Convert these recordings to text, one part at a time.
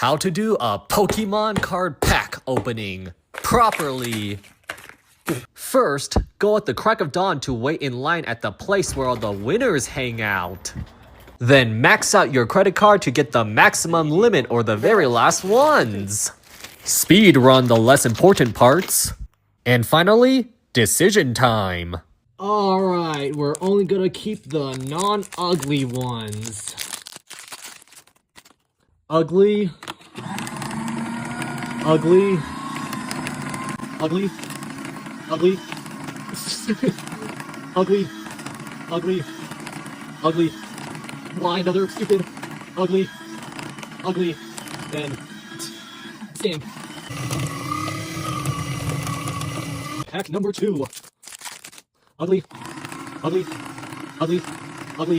How to do a Pokemon card pack opening properly. First, go at the crack of dawn to wait in line at the place where all the winners hang out. Then max out your credit card to get the maximum limit or the very last ones. Speed run the less important parts. And finally, decision time. Alright, we're only gonna keep the non-ugly ones. Ugly. Ugly. Ugly. Ugly. Ugly. Ugly. Ugly. Why another stupid. Ugly. Ugly. And stamp. Pack number 2. Ugly. Ugly. Ugly. Ugly.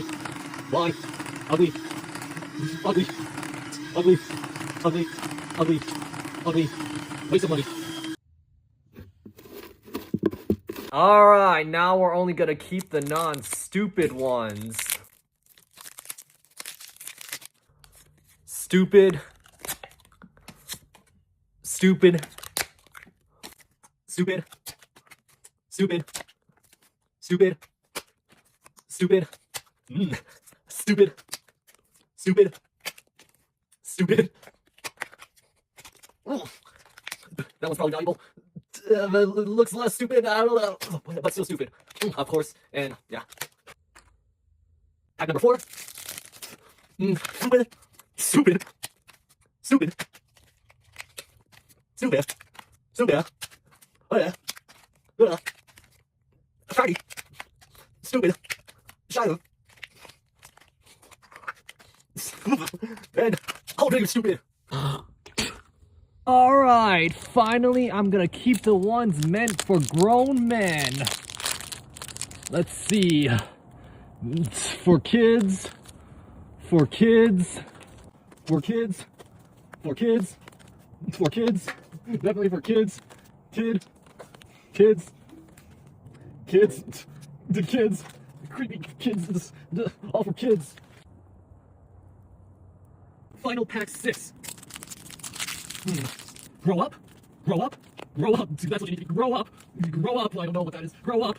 Why? Ugly. Ugly. Ugly. Ugly. Ugly. Ugly. Waste of money. Alright, now we're only gonna keep the non-stupid ones. Stupid. Stupid. Stupid. Stupid. Stupid. Stupid. Stupid. Stupid. Stupid. Oh, that was probably valuable. It looks less stupid. I don't know, but still stupid. Of course, and yeah. Pack number 4. Stupid. Stupid. Stupid. Stupid. Stupid. Oh yeah. Shiny. Stupid. Shiny. And how dare you, stupid? Alright, finally I'm gonna keep the ones meant for grown men. Let's see. For kids. For kids. For kids. For kids. For kids. Definitely for kids. Kids. Kids. The kids. Creepy kids. All for kids. Final pack 6. Grow up. Grow up. Grow up. That's what you need to grow up. Grow up. I don't know what that is. Grow up.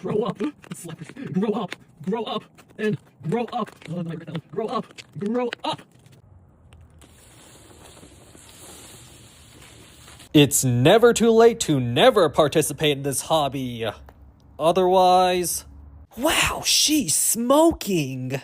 Grow up. Slappers. Grow up. Grow up. And grow up. Oh, grow up. Grow up. It's never too late to never participate in this hobby. Otherwise... Wow, she's smoking!